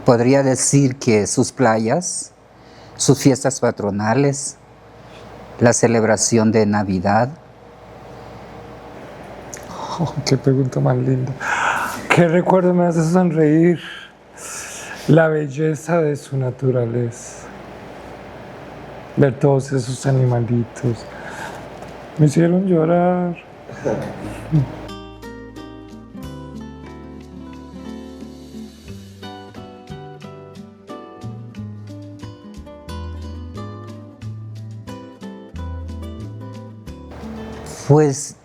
Podría decir que sus playas, sus fiestas patronales, la celebración de Navidad. Oh, qué pregunta más linda. ¿Qué recuerdo me hace sonreír? La belleza de su naturaleza. Ver todos esos animalitos. Me hicieron llorar. Pues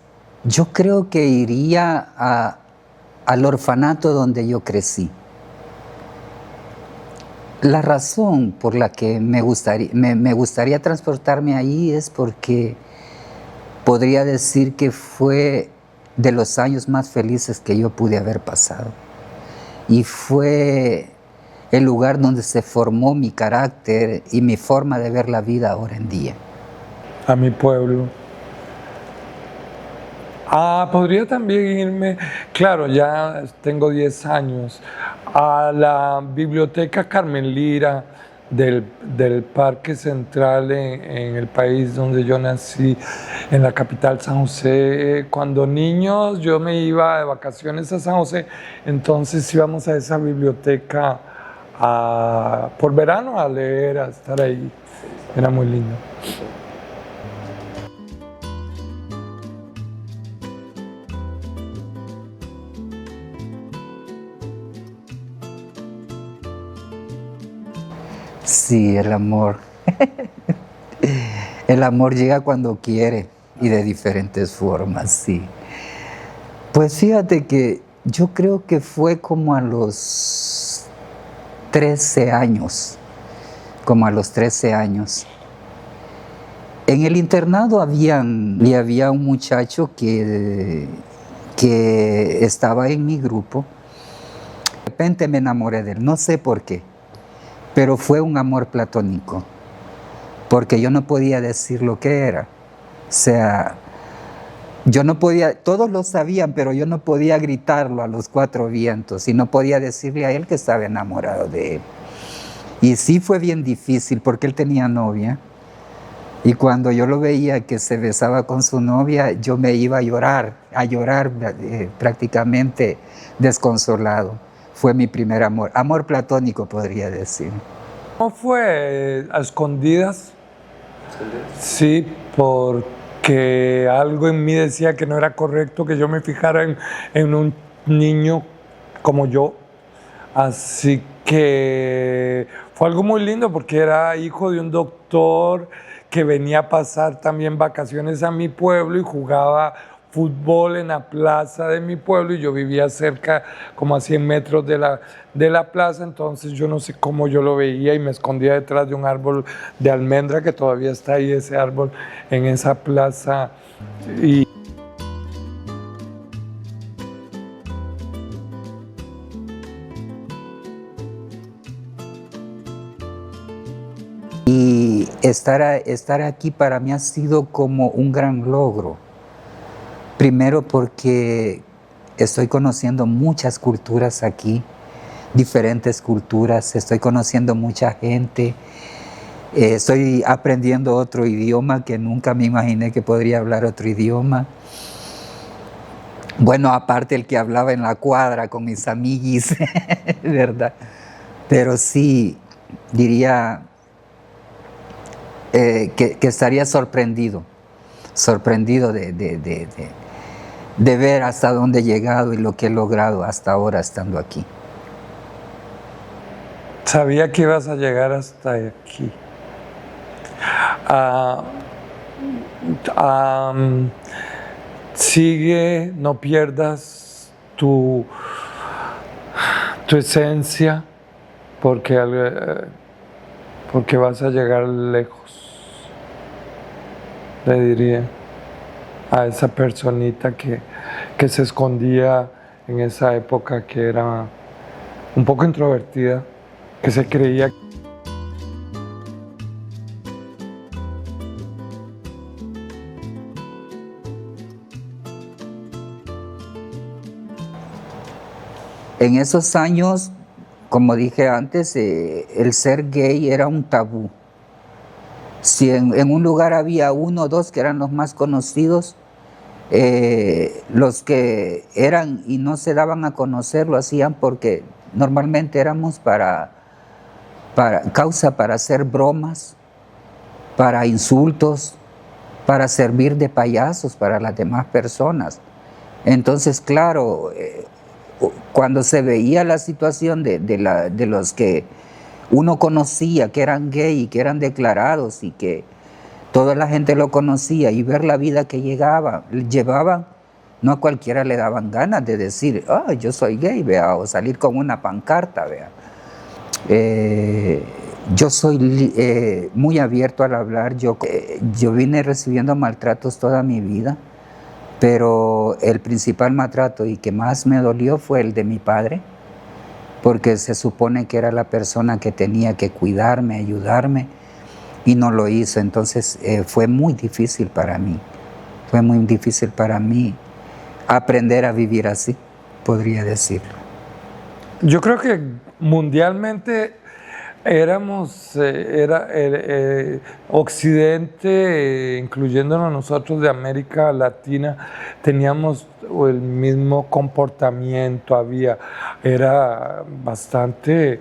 yo creo que iría al orfanato donde yo crecí. La razón por la que me gustaría transportarme ahí es porque podría decir que fue de los años más felices que yo pude haber pasado. Y fue el lugar donde se formó mi carácter y mi forma de ver la vida ahora en día. A mi pueblo. Podría también irme, claro, ya tengo 10 años, a la Biblioteca Carmen Lira del Parque Central en el país donde yo nací, en la capital San José. Cuando niños yo me iba de vacaciones a San José, entonces íbamos a esa biblioteca por verano a leer, a estar ahí. Era muy lindo. Sí, el amor. El amor llega cuando quiere y de diferentes formas, sí. Pues fíjate que yo creo que fue como a los 13 años, como a los 13 años. En el internado había un muchacho que estaba en mi grupo. De repente me enamoré de él, no sé por qué, pero fue un amor platónico, porque yo no podía decir lo que era. O sea, yo no podía, todos lo sabían, pero yo no podía gritarlo a los cuatro vientos y no podía decirle a él que estaba enamorado de él. Y sí fue bien difícil porque él tenía novia. Y cuando yo lo veía que se besaba con su novia, yo me iba a llorar prácticamente desconsolado. Fue mi primer amor platónico podría decir. ¿Cómo fue? ¿A escondidas? Sí, porque algo en mí decía que no era correcto que yo me fijara en un niño como yo. Así que fue algo muy lindo porque era hijo de un doctor que venía a pasar también vacaciones a mi pueblo y jugaba fútbol en la plaza de mi pueblo y yo vivía cerca, como a 100 metros de la plaza, entonces yo no sé cómo yo lo veía y me escondía detrás de un árbol de almendra que todavía está ahí ese árbol en esa plaza. Y estar aquí para mí ha sido como un gran logro. Primero porque estoy conociendo muchas culturas aquí, diferentes culturas, estoy conociendo mucha gente, estoy aprendiendo otro idioma que nunca me imaginé que podría hablar otro idioma. Bueno, aparte el que hablaba en la cuadra con mis amiguis, ¿verdad? Pero sí, diría que estaría sorprendido de ver hasta dónde he llegado y lo que he logrado hasta ahora estando aquí. Sabía que ibas a llegar hasta aquí. Sigue, no pierdas tu esencia, porque vas a llegar lejos, le diría a esa personita que se escondía en esa época, que era un poco introvertida, que se creía. En esos años como dije antes, el ser gay era un tabú. Si en un lugar había uno o dos que eran los más conocidos, los que eran y no se daban a conocer lo hacían porque normalmente éramos para hacer bromas, para insultos, para servir de payasos para las demás personas. Entonces, claro, cuando se veía la situación de los que uno conocía, que eran gay y que eran declarados y que toda la gente lo conocía, y ver la vida que llevaban, no a cualquiera le daban ganas de decir, yo soy gay, vea, o salir con una pancarta, vea. Yo soy muy abierto al hablar. Yo vine recibiendo maltratos toda mi vida, pero el principal maltrato y que más me dolió fue el de mi padre, porque se supone que era la persona que tenía que cuidarme, ayudarme, y no lo hizo. Entonces fue muy difícil para mí. Fue muy difícil para mí aprender a vivir así, podría decirlo. Yo creo que mundialmente Occidente, incluyéndonos nosotros de América Latina, teníamos el mismo comportamiento, era bastante,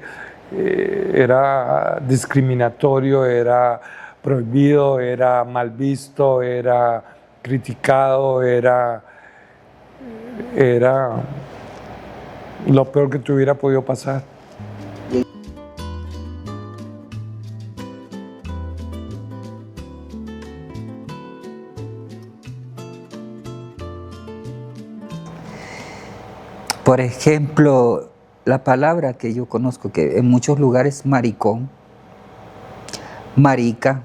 era discriminatorio, era prohibido, era mal visto, era criticado, era lo peor que te hubiera podido pasar. Por ejemplo, la palabra que yo conozco, que en muchos lugares maricón, marica,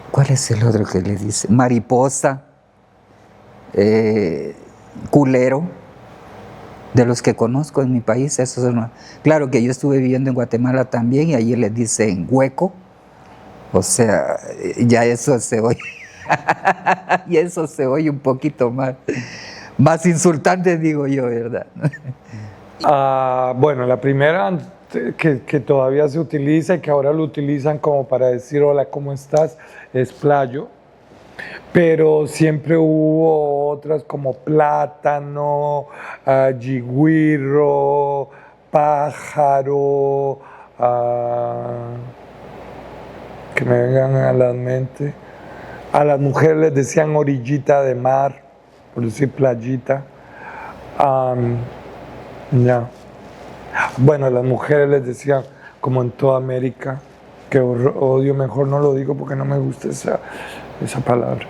¿cuál es el otro que le dice? Mariposa, culero, de los que conozco en mi país, esos son. Claro que yo estuve viviendo en Guatemala también y allí les dicen hueco, o sea, ya eso se oye. Y eso se oye un poquito más insultante, digo yo, ¿verdad? Bueno, la primera que todavía se utiliza y que ahora lo utilizan como para decir hola, ¿cómo estás? Es playo, pero siempre hubo otras como plátano, yigüirro, pájaro, que me vengan a la mente. A las mujeres les decían orillita de mar, por decir playita. Bueno, a las mujeres les decían, como en toda América, que odio, mejor no lo digo porque no me gusta esa palabra.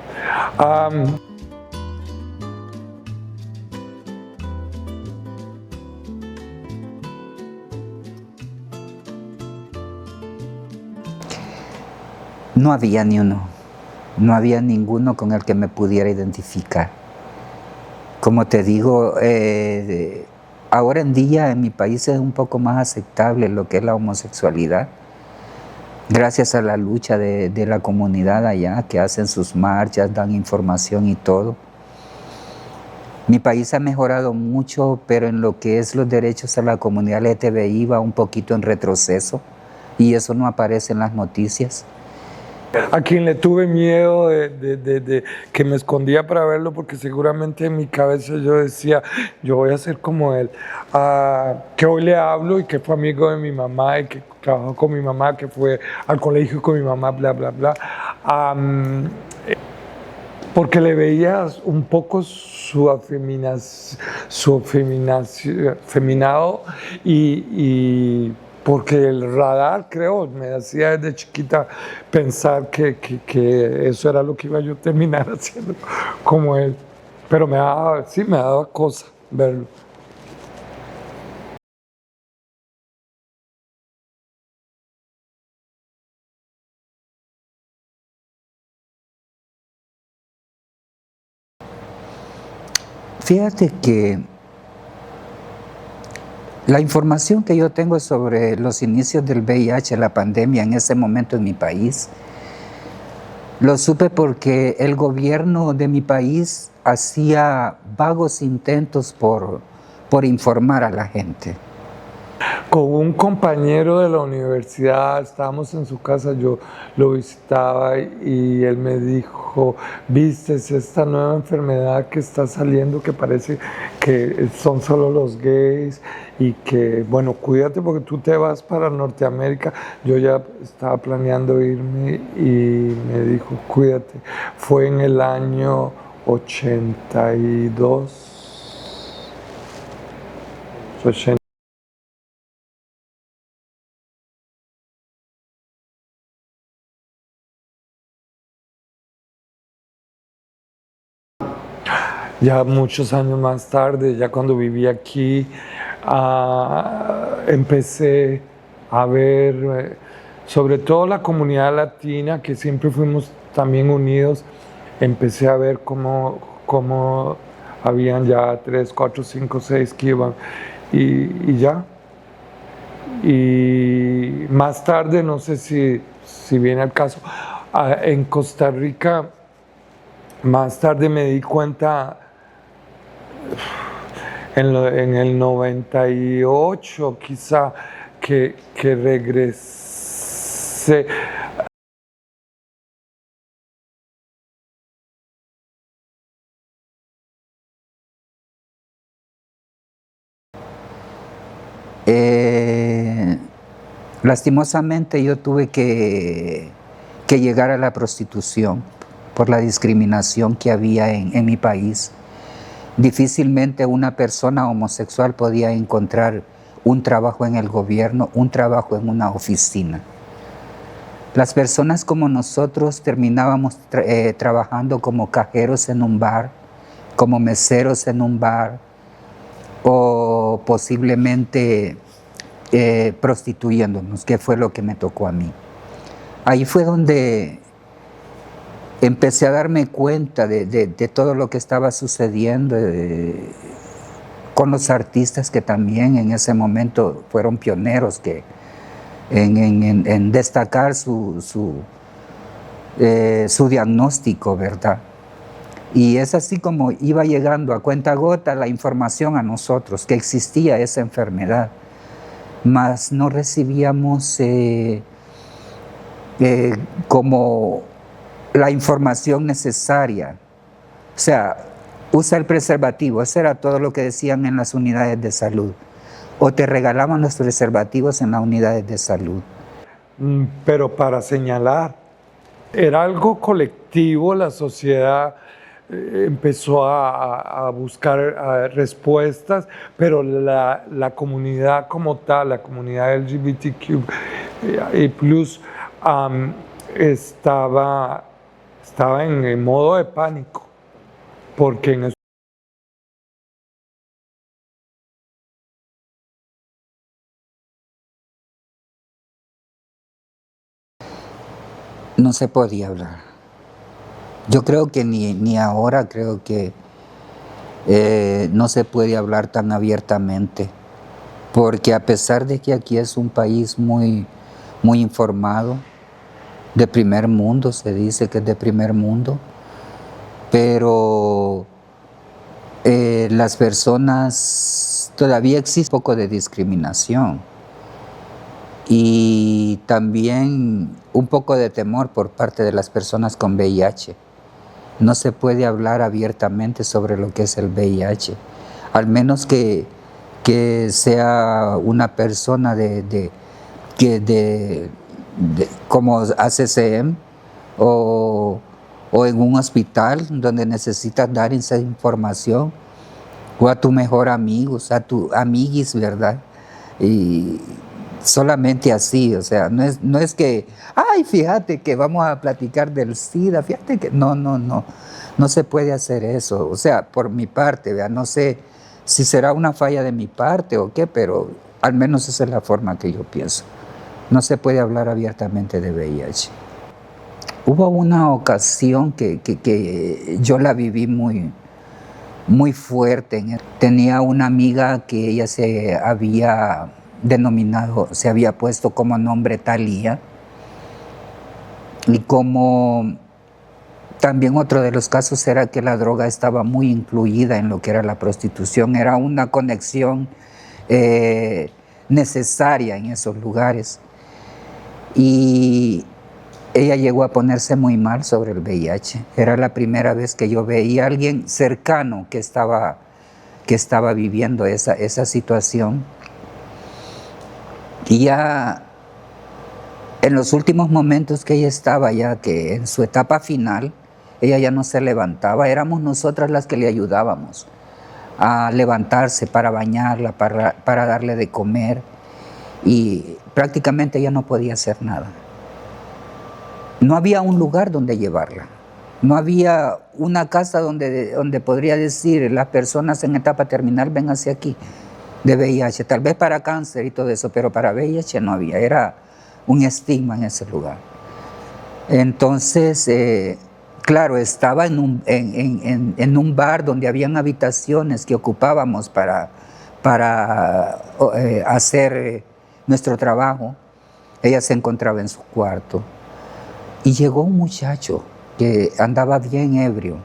No había ni uno. No había ninguno con el que me pudiera identificar. Como te digo, ahora en día en mi país es un poco más aceptable lo que es la homosexualidad, gracias a la lucha de la comunidad allá, que hacen sus marchas, dan información y todo. Mi país ha mejorado mucho, pero en lo que es los derechos a la comunidad LGTBI va un poquito en retroceso, y eso no aparece en las noticias. A quien le tuve miedo de que me escondía para verlo, porque seguramente en mi cabeza yo decía, yo voy a ser como él, que hoy le hablo y que fue amigo de mi mamá y que trabajó con mi mamá, que fue al colegio con mi mamá, bla, bla, bla, porque le veías un poco su afeminado y porque el radar, creo, me hacía desde chiquita pensar que eso era lo que iba yo a terminar haciendo como él. Pero me daba cosa verlo. Fíjate que la información que yo tengo sobre los inicios del VIH, la pandemia en ese momento en mi país, lo supe porque el gobierno de mi país hacía vagos intentos por por informar a la gente. Con un compañero de la universidad, estábamos en su casa, yo lo visitaba y él me dijo, viste, es esta nueva enfermedad que está saliendo que parece que son solo los gays y que, bueno, cuídate porque tú te vas para Norteamérica. Yo ya estaba planeando irme y me dijo, cuídate. Fue en el año 82, 80. Ya muchos años más tarde, ya cuando viví aquí, empecé a ver, sobre todo la comunidad latina, que siempre fuimos también unidos, empecé a ver cómo habían ya 3, 4, 5, 6 que iban y ya. Y más tarde, no sé si viene al caso, en Costa Rica, más tarde me di cuenta en el 98 quizá que regresé. Lastimosamente yo tuve que llegar a la prostitución por la discriminación que había en mi país. Difícilmente una persona homosexual podía encontrar un trabajo en el gobierno, un trabajo en una oficina. Las personas como nosotros terminábamos trabajando como cajeros en un bar, como meseros en un bar, o posiblemente prostituyéndonos, que fue lo que me tocó a mí. Ahí fue donde empecé a darme cuenta de todo lo que estaba sucediendo con los artistas que también en ese momento fueron pioneros en destacar su diagnóstico, ¿verdad? Y es así como iba llegando a cuentagota la información a nosotros que existía esa enfermedad, mas no recibíamos como la información necesaria. O sea, usa el preservativo, eso era todo lo que decían en las unidades de salud. O te regalaban los preservativos en las unidades de salud. Pero para señalar, era algo colectivo, la sociedad empezó a buscar respuestas, pero la comunidad como tal, la comunidad LGBTQ y plus, estaba en modo de pánico, porque en no se podía hablar. Yo creo que ni ahora creo que no se puede hablar tan abiertamente, porque a pesar de que aquí es un país muy informado, de primer mundo, se dice que es de primer mundo, pero las personas, todavía existe un poco de discriminación y también un poco de temor por parte de las personas con VIH. No se puede hablar abiertamente sobre lo que es el VIH, al menos que sea una persona como ACCM o en un hospital donde necesitas dar esa información, o a tu mejor amigo, a tu amiguis, ¿verdad? Y solamente así, o sea, no es que, ay, fíjate que vamos a platicar del SIDA, fíjate que no se puede hacer eso. O sea, por mi parte, ¿verdad? No sé si será una falla de mi parte o qué, pero al menos esa es la forma que yo pienso. No se puede hablar abiertamente de VIH. Hubo una ocasión que yo la viví muy fuerte. Tenía una amiga que ella se había puesto como nombre Talía, y como También otro de los casos era que la droga estaba muy incluida en lo que era la prostitución, era una conexión necesaria en esos lugares. Y ella llegó a ponerse muy mal sobre el VIH. Era la primera vez que yo veía a alguien cercano que estaba viviendo esa situación. Y ya en los últimos momentos que ella estaba, ya que en su etapa final, ella ya no se levantaba, éramos nosotras las que le ayudábamos a levantarse para bañarla, para darle de comer, y prácticamente ella no podía hacer nada. No había un lugar donde llevarla, no había una casa donde podría decir las personas en etapa terminal ven hacia aquí de VIH, tal vez para cáncer y todo eso, pero para VIH no había, era un estigma en ese lugar. Entonces, claro, estaba en un bar donde habían habitaciones que ocupábamos para hacer nuestro trabajo. Ella se encontraba en su cuarto y llegó un muchacho que andaba bien ebrio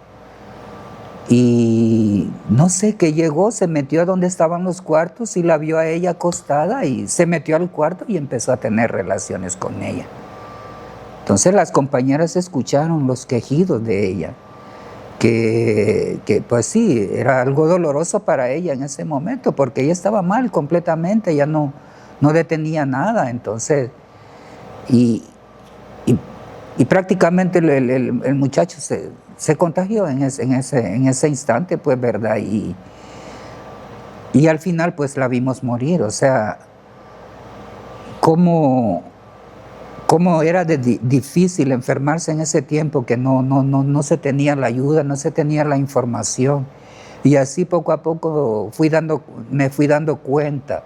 y no sé qué llegó, se metió a donde estaban los cuartos y la vio a ella acostada y se metió al cuarto y empezó a tener relaciones con ella. Entonces las compañeras escucharon los quejidos de ella, que pues sí, era algo doloroso para ella en ese momento, porque ella estaba mal completamente, ella no detenía nada, entonces, y prácticamente el muchacho se contagió en ese instante, pues, ¿verdad? Y al final, pues, la vimos morir, o sea, cómo era difícil enfermarse en ese tiempo, que no se tenía la ayuda, no se tenía la información. Y así poco a poco me fui dando cuenta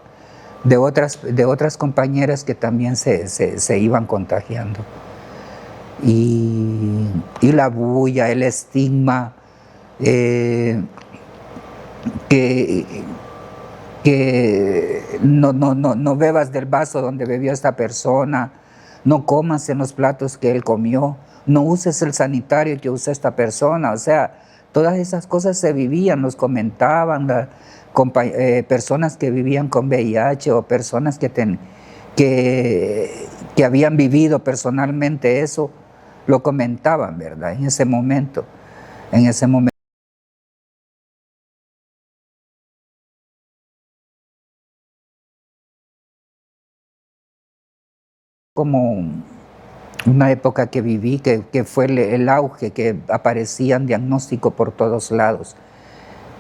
de otras compañeras que también se iban contagiando. Y la bulla, el estigma, que no bebas del vaso donde bebió esta persona, no comas en los platos que él comió, no uses el sanitario que usa esta persona. O sea, todas esas cosas se vivían, nos comentaban personas que vivían con VIH o personas que habían vivido personalmente eso, lo comentaban, ¿verdad? En ese momento. Como una época que viví, que fue el auge, que aparecían diagnósticos por todos lados.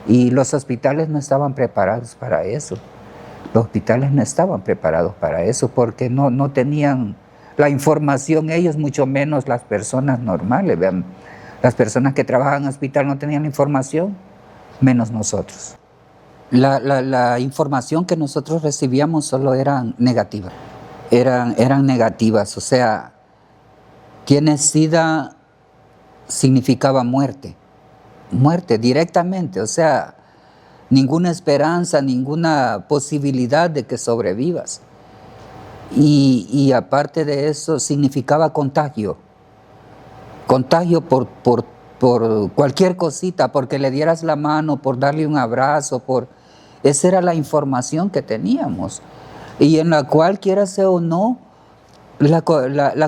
Y los hospitales no estaban preparados para eso. Los hospitales no estaban preparados para eso porque no tenían la información ellos, mucho menos las personas normales. Vean, las personas que trabajan en el hospital no tenían la información, menos nosotros. La información que nosotros recibíamos solo eran negativas. Eran negativas, o sea, quienes SIDA significaba muerte directamente, o sea, ninguna esperanza, ninguna posibilidad de que sobrevivas. Y aparte de eso, significaba contagio por cualquier cosita, porque le dieras la mano, por darle un abrazo, esa era la información que teníamos. Y en la cual, quiera sea o no, la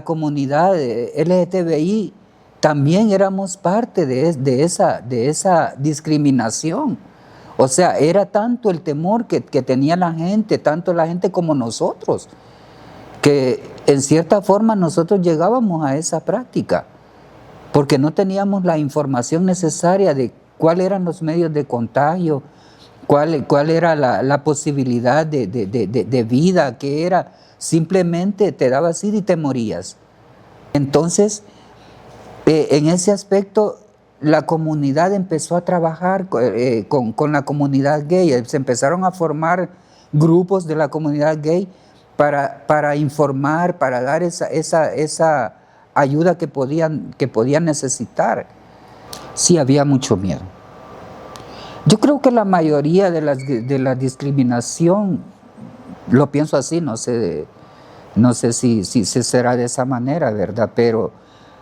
comunidad LGTBI también éramos parte de esa discriminación. O sea, era tanto el temor que tenía la gente, tanto la gente como nosotros, que en cierta forma nosotros llegábamos a esa práctica, porque no teníamos la información necesaria de cuáles eran los medios de contagio, cuál era la posibilidad de vida, que era simplemente te daba SIDA y te morías. Entonces, en ese aspecto, la comunidad empezó a trabajar con la comunidad gay, se empezaron a formar grupos de la comunidad gay para informar, para dar esa ayuda que podían necesitar. Sí, había mucho miedo. Yo creo que la mayoría de la discriminación, lo pienso así, no sé si será de esa manera, ¿verdad? Pero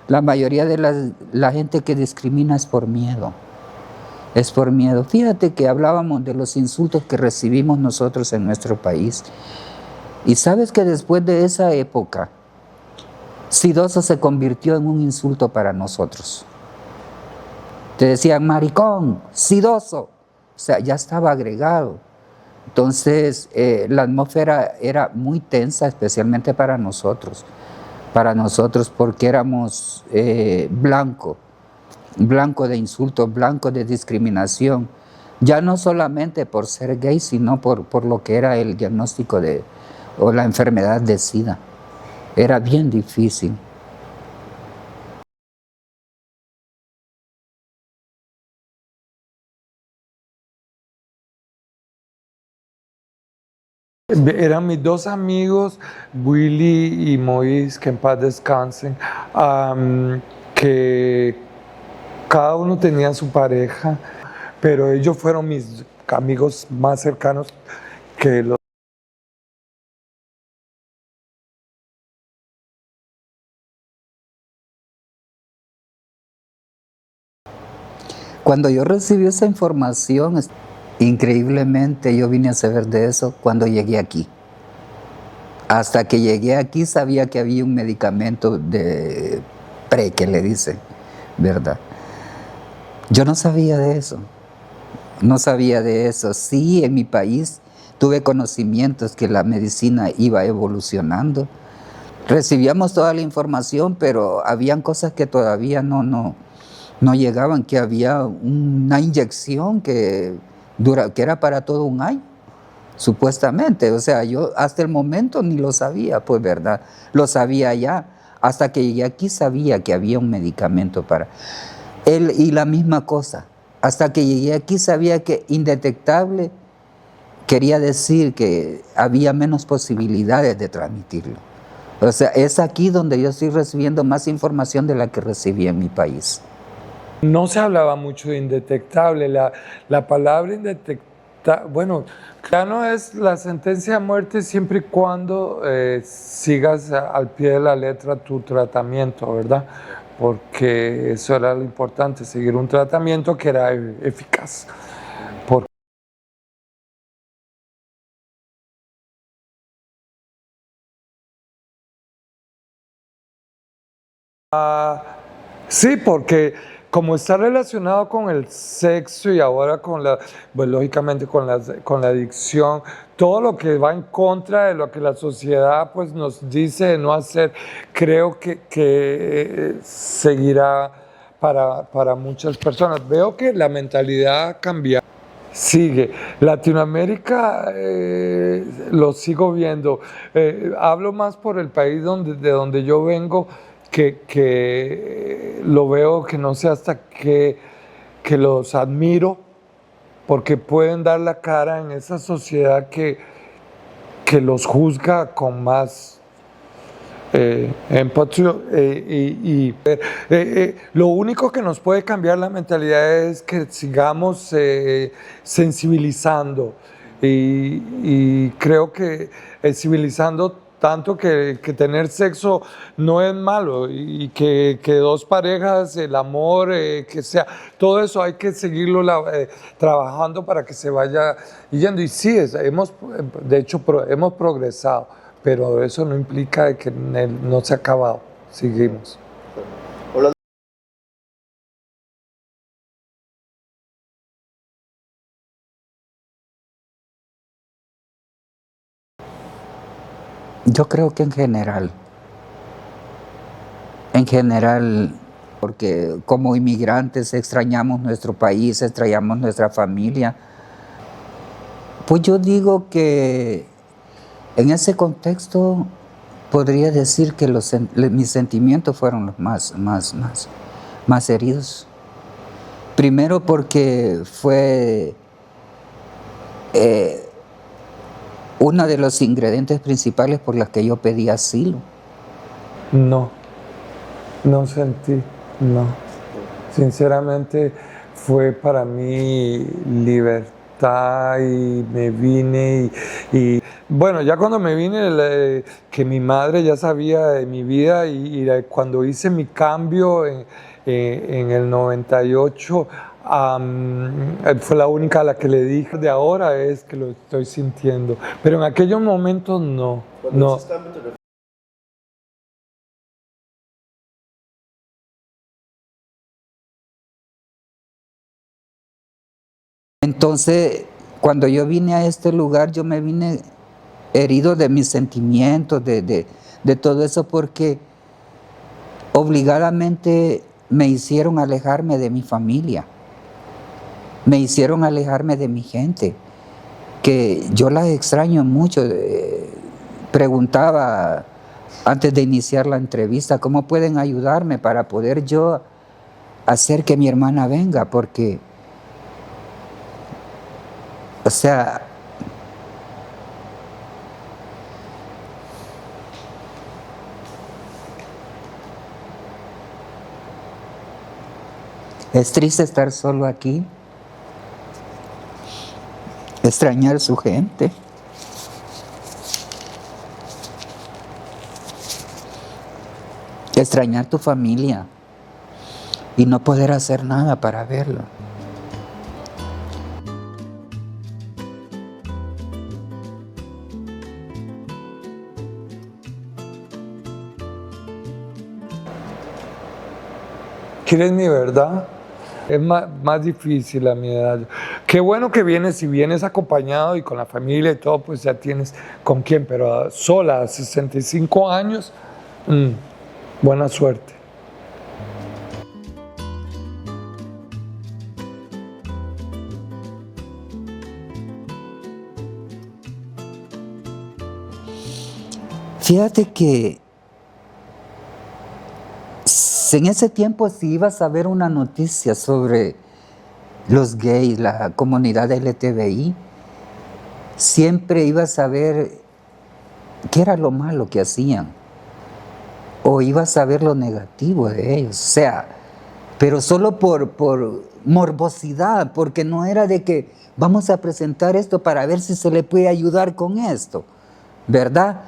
La mayoría de la gente que discrimina es por miedo. Es por miedo. Fíjate que hablábamos de los insultos que recibimos nosotros en nuestro país. Y sabes que después de esa época, sidoso se convirtió en un insulto para nosotros. Te decían maricón, sidoso. O sea, ya estaba agregado. Entonces, la atmósfera era muy tensa, especialmente para nosotros porque éramos blanco de insultos, blanco de discriminación, ya no solamente por ser gay, sino por lo que era el diagnóstico o la enfermedad de SIDA. Era bien difícil. Eran mis dos amigos, Willy y Mois, que en paz descansen, que cada uno tenía su pareja, pero ellos fueron mis amigos más cercanos que los... Cuando yo recibí esa información, increíblemente yo vine a saber de eso cuando llegué aquí. Hasta que llegué aquí sabía que había un medicamento de PrEP, que le dicen, ¿verdad? Yo no sabía de eso. No sabía de eso. Sí, en mi país tuve conocimientos que la medicina iba evolucionando. Recibíamos toda la información, pero habían cosas que todavía no llegaban, que había una inyección que era para todo un año, supuestamente. O sea, yo hasta el momento ni lo sabía, pues, ¿verdad? Lo sabía ya. Hasta que llegué aquí sabía que había un medicamento para él, y la misma cosa. Hasta que llegué aquí sabía que indetectable quería decir que había menos posibilidades de transmitirlo. O sea, es aquí donde yo estoy recibiendo más información de la que recibí en mi país. No se hablaba mucho de indetectable. La palabra indetectable, bueno, ya no es la sentencia de muerte siempre y cuando sigas al pie de la letra tu tratamiento, ¿verdad? Porque eso era lo importante, seguir un tratamiento que era eficaz. Sí, porque como está relacionado con el sexo y ahora pues lógicamente con la adicción, todo lo que va en contra de lo que la sociedad pues nos dice de no hacer, creo que seguirá para muchas personas. Veo que la mentalidad ha cambiado. Sigue. Latinoamérica lo sigo viendo. Hablo más por el país de donde yo vengo, que lo veo que no sé hasta que los admiro, porque pueden dar la cara en esa sociedad que los juzga con más empatía. Lo único que nos puede cambiar la mentalidad es que sigamos sensibilizando y creo que civilizando tanto que tener sexo no es malo y que dos parejas, el amor, que sea, todo eso hay que seguirlo trabajando para que se vaya yendo. Y sí, de hecho hemos progresado, pero eso no implica que no se ha acabado, seguimos. Yo creo que en general, porque como inmigrantes extrañamos nuestro país, extrañamos nuestra familia, pues yo digo que en ese contexto podría decir que mis sentimientos fueron los más heridos. Primero porque fue uno de los ingredientes principales por los que yo pedí asilo. No sentí, no. Sinceramente fue para mí libertad Bogotá y me vine y bueno, ya cuando me vine, que mi madre ya sabía de mi vida y cuando hice mi cambio en el 98, fue la única a la que le dije, de ahora es que lo estoy sintiendo, pero en aquellos momentos no. No. Entonces, cuando yo vine a este lugar, yo me vine herido de mis sentimientos, de todo eso, porque obligadamente me hicieron alejarme de mi familia, me hicieron alejarme de mi gente, que yo las extraño mucho. Preguntaba antes de iniciar la entrevista, ¿cómo pueden ayudarme para poder yo hacer que mi hermana venga? Porque, o sea, es triste estar solo aquí, extrañar su gente. Extrañar tu familia y no poder hacer nada para verlo. ¿Quieres mi verdad? Es más difícil a mi edad. Qué bueno que vienes, si vienes acompañado y con la familia y todo, pues ya tienes con quién, pero sola a 65 años, buena suerte. Fíjate que en ese tiempo, si ibas a ver una noticia sobre los gays, la comunidad LGTBI, siempre ibas a ver qué era lo malo que hacían, o ibas a ver lo negativo de ellos, o sea, pero solo por morbosidad, porque no era de que vamos a presentar esto para ver si se le puede ayudar con esto, ¿verdad?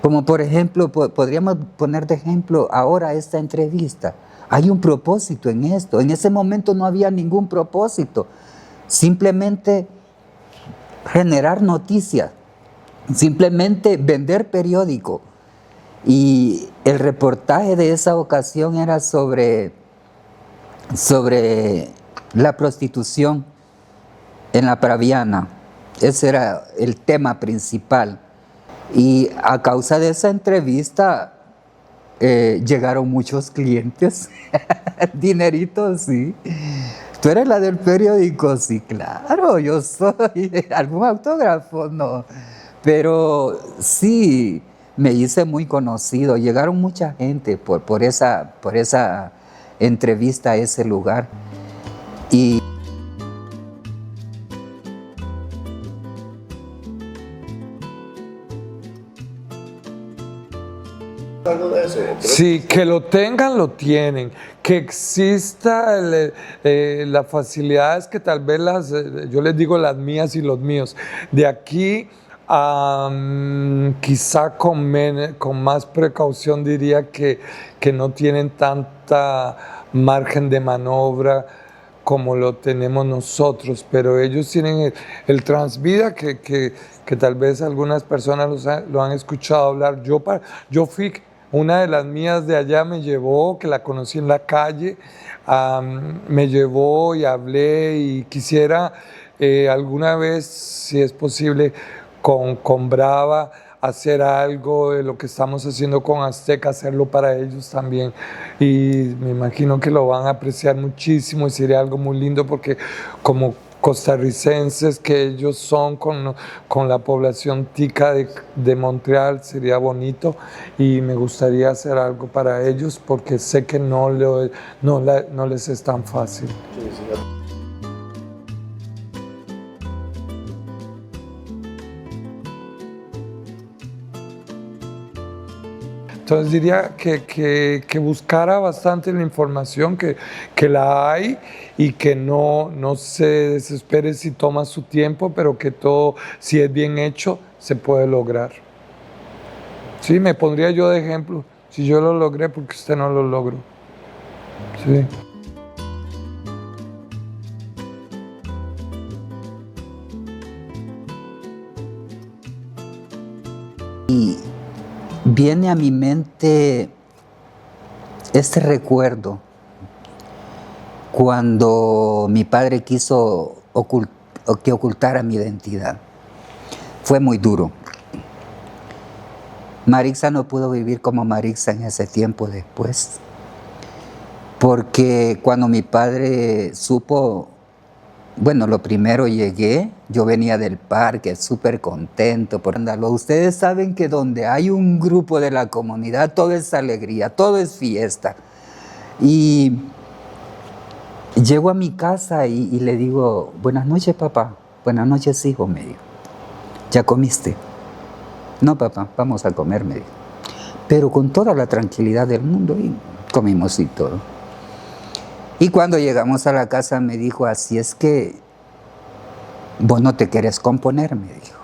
Como por ejemplo, podríamos poner de ejemplo ahora esta entrevista. Hay un propósito en esto. En ese momento no había ningún propósito. Simplemente generar noticias. Simplemente vender periódico. Y el reportaje de esa ocasión era sobre la prostitución en la Praviana. Ese era el tema principal. Y a causa de esa entrevista llegaron muchos clientes, dineritos, sí. ¿Tú eres la del periódico? Sí, claro, yo soy. ¿Algún autógrafo? No. Pero sí, me hice muy conocido. Llegaron mucha gente por esa entrevista a ese lugar. Y De eso. Sí, que lo tengan, lo tienen. Que exista las facilidades que tal vez yo les digo las mías y los míos. De aquí a quizá con más precaución diría que no tienen tanta margen de maniobra como lo tenemos nosotros, pero ellos tienen el Transvida que tal vez algunas personas lo han escuchado hablar. Yo fui, una de las mías de allá me llevó, que la conocí en la calle, me llevó y hablé y quisiera alguna vez, si es posible, con Brava, hacer algo de lo que estamos haciendo con Azteca, hacerlo para ellos también. Y me imagino que lo van a apreciar muchísimo y sería algo muy lindo porque como costarricenses que ellos son con la población tica de Montreal, sería bonito y me gustaría hacer algo para ellos porque sé que no les es tan fácil. Entonces diría que buscara bastante la información, que la hay y que no se desespere si toma su tiempo, pero que todo, si es bien hecho, se puede lograr. Sí, me pondría yo de ejemplo. Si yo lo logré, porque usted no lo logró. Sí. Y viene a mi mente este recuerdo cuando mi padre quiso que ocultara mi identidad. Fue muy duro. Marixa no pudo vivir como Marixa en ese tiempo después, porque cuando mi padre supo, bueno, lo primero llegué, yo venía del parque súper contento por andarlo. Ustedes saben que donde hay un grupo de la comunidad, todo es alegría, todo es fiesta. Y llego a mi casa y le digo, buenas noches, papá. Buenas noches, hijo, me dijo. ¿Ya comiste? No, papá, vamos a comer, me dijo. Pero con toda la tranquilidad del mundo, y comimos y todo. Y cuando llegamos a la casa me dijo, así es que vos no te querés componer, me dijo.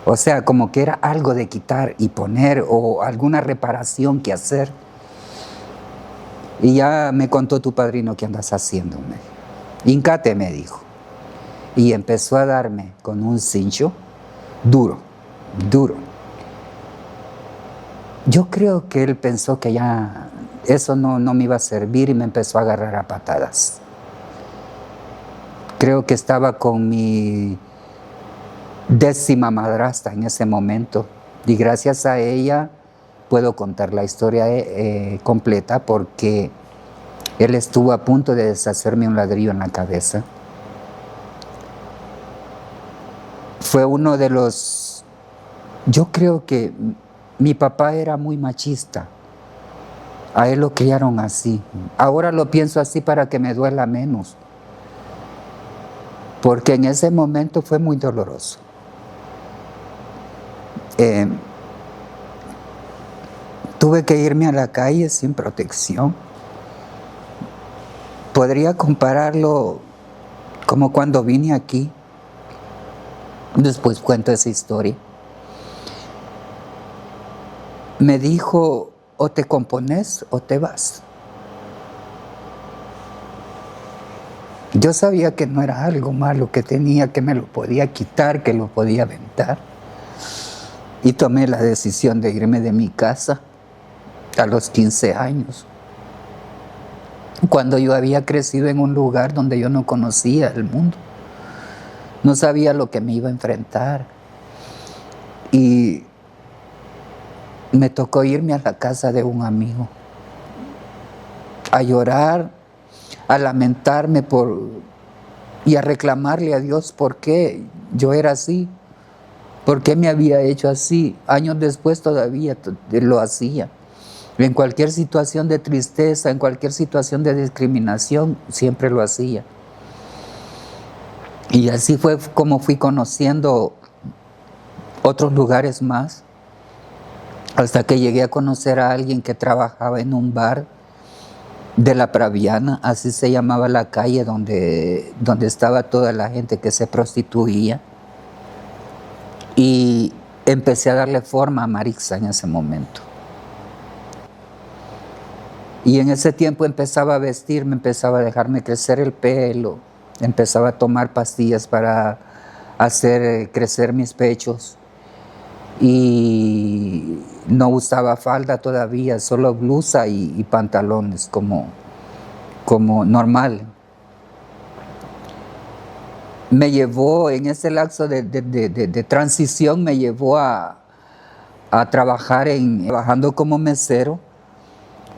O sea, como que era algo de quitar y poner o alguna reparación que hacer. Y ya me contó tu padrino qué andas haciendo, me dijo. Híncate, me dijo. Y empezó a darme con un cincho duro. Yo creo que él pensó que ya eso no me iba a servir y me empezó a agarrar a patadas. Creo que estaba con mi 10ª madrastra en ese momento y gracias a ella puedo contar la historia completa, porque él estuvo a punto de deshacerme un ladrillo en la cabeza. Fue uno de los... Yo creo que mi papá era muy machista. A él lo criaron así. Ahora lo pienso así para que me duela menos. Porque en ese momento fue muy doloroso. Tuve que irme a la calle sin protección. Podría compararlo como cuando vine aquí. Después cuento esa historia. Me dijo, o te compones o te vas. Yo sabía que no era algo malo que tenía, que me lo podía quitar, que lo podía aventar. Y tomé la decisión de irme de mi casa a los 15 años. Cuando yo había crecido en un lugar donde yo no conocía el mundo. No sabía lo que me iba a enfrentar. Y me tocó irme a la casa de un amigo, a llorar, a lamentarme y a reclamarle a Dios por qué yo era así, por qué me había hecho así. Años después todavía lo hacía. En cualquier situación de tristeza, en cualquier situación de discriminación, siempre lo hacía. Y así fue como fui conociendo otros lugares más, hasta que llegué a conocer a alguien que trabajaba en un bar de La Praviana, así se llamaba la calle donde estaba toda la gente que se prostituía. Y empecé a darle forma a Marixa en ese momento. Y en ese tiempo empezaba a vestirme, empezaba a dejarme crecer el pelo, empezaba a tomar pastillas para hacer crecer mis pechos. Y no usaba falda todavía, solo blusa y pantalones como normal. Me llevó, en ese lapso de transición, me llevó a trabajar trabajando como mesero.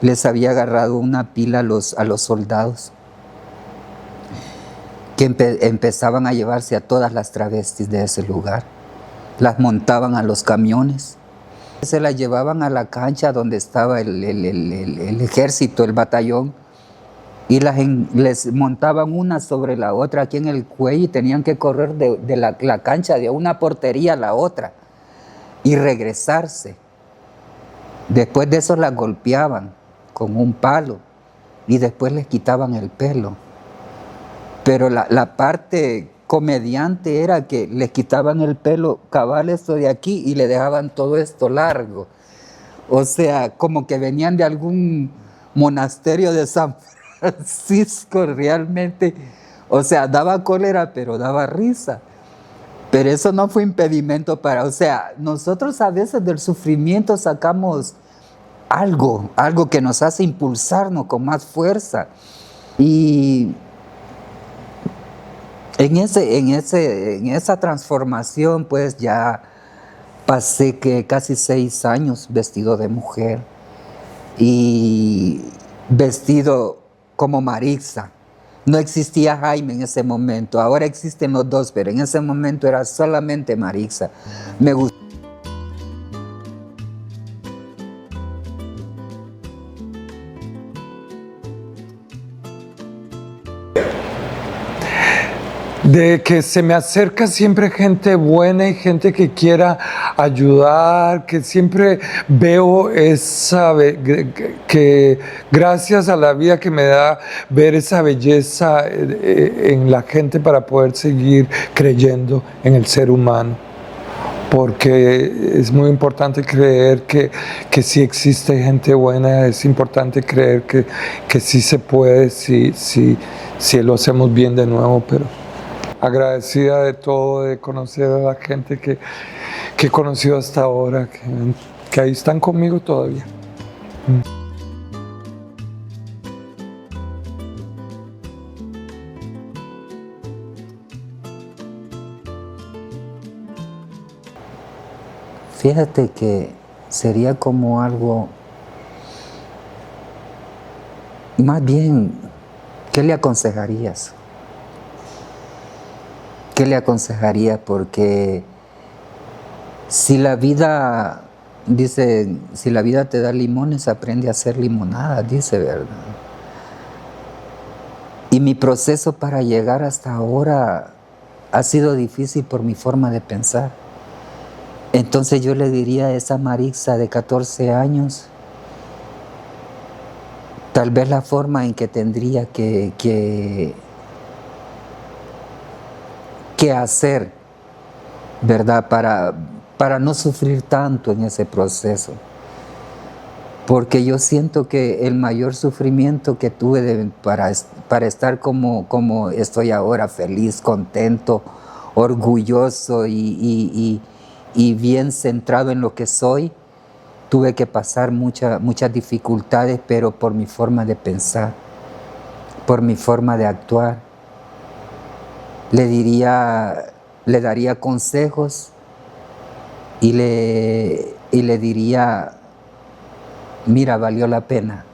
Les había agarrado una pila a los soldados que empezaban a llevarse a todas las travestis de ese lugar. Las montaban a los camiones, se las llevaban a la cancha donde estaba el ejército, el batallón, y les montaban una sobre la otra aquí en el cuello y tenían que correr de la cancha de una portería a la otra y regresarse. Después de eso la golpeaban con un palo y después les quitaban el pelo. Pero la parte comediante era que les quitaban el pelo cabal esto de aquí y le dejaban todo esto largo. O sea, como que venían de algún monasterio de San Francisco realmente. O sea, daba cólera, pero daba risa. Pero eso no fue impedimento para... O sea, nosotros a veces del sufrimiento sacamos algo que nos hace impulsarnos con más fuerza. Y en esa transformación, pues ya pasé casi 6 años vestido de mujer y vestido como Maritza. No existía Jaime en ese momento, ahora existen los dos, pero en ese momento era solamente Maritza. Me gustó. De que se me acerca siempre gente buena y gente que quiera ayudar, que siempre veo que gracias a la vida que me da ver esa belleza en la gente para poder seguir creyendo en el ser humano. Porque es muy importante creer que sí existe gente buena, es importante creer que sí se puede, si lo hacemos bien de nuevo, pero agradecida de todo, de conocer a la gente que he conocido hasta ahora, que ahí están conmigo todavía. Fíjate que sería como algo, más bien, ¿qué le aconsejarías? ¿Qué le aconsejaría? Porque si la vida, dice, si la vida te da limones, aprende a hacer limonada, dice, ¿verdad? Y mi proceso para llegar hasta ahora ha sido difícil por mi forma de pensar. Entonces yo le diría a esa Maritza de 14 años, tal vez la forma en que tendría que hacer, ¿verdad? Para no sufrir tanto en ese proceso. Porque yo siento que el mayor sufrimiento que tuve para estar como estoy ahora, feliz, contento, orgulloso y bien centrado en lo que soy, tuve que pasar muchas dificultades, pero por mi forma de pensar, por mi forma de actuar. Le daría consejos y le diría, mira, valió la pena.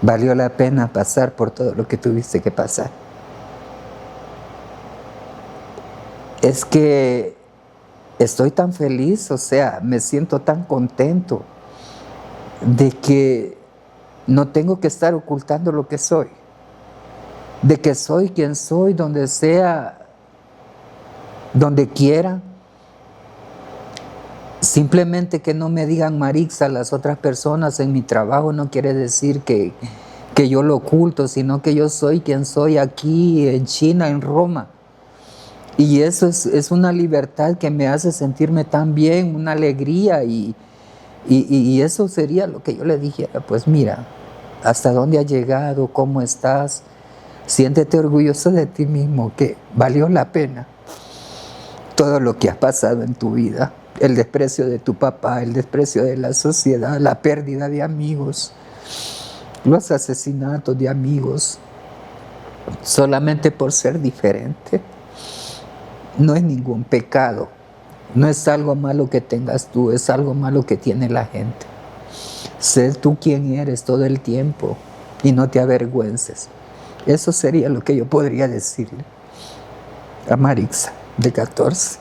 Valió la pena pasar por todo lo que tuviste que pasar. Es que estoy tan feliz, o sea, me siento tan contento de que no tengo que estar ocultando lo que soy. De que soy quien soy, donde sea, donde quiera. Simplemente que no me digan Maritza las otras personas en mi trabajo no quiere decir que yo lo oculto, sino que yo soy quien soy aquí en China, en Roma. Y eso es una libertad que me hace sentirme tan bien, una alegría y eso sería lo que yo le dijera, pues mira, hasta dónde has llegado, cómo estás. Siéntete orgulloso de ti mismo, que valió la pena todo lo que has pasado en tu vida. El desprecio de tu papá, el desprecio de la sociedad, la pérdida de amigos, los asesinatos de amigos, solamente por ser diferente. No es ningún pecado, no es algo malo que tengas tú, es algo malo que tiene la gente. Sé tú quien eres todo el tiempo y no te avergüences. Eso sería lo que yo podría decirle a Maritza, de 14.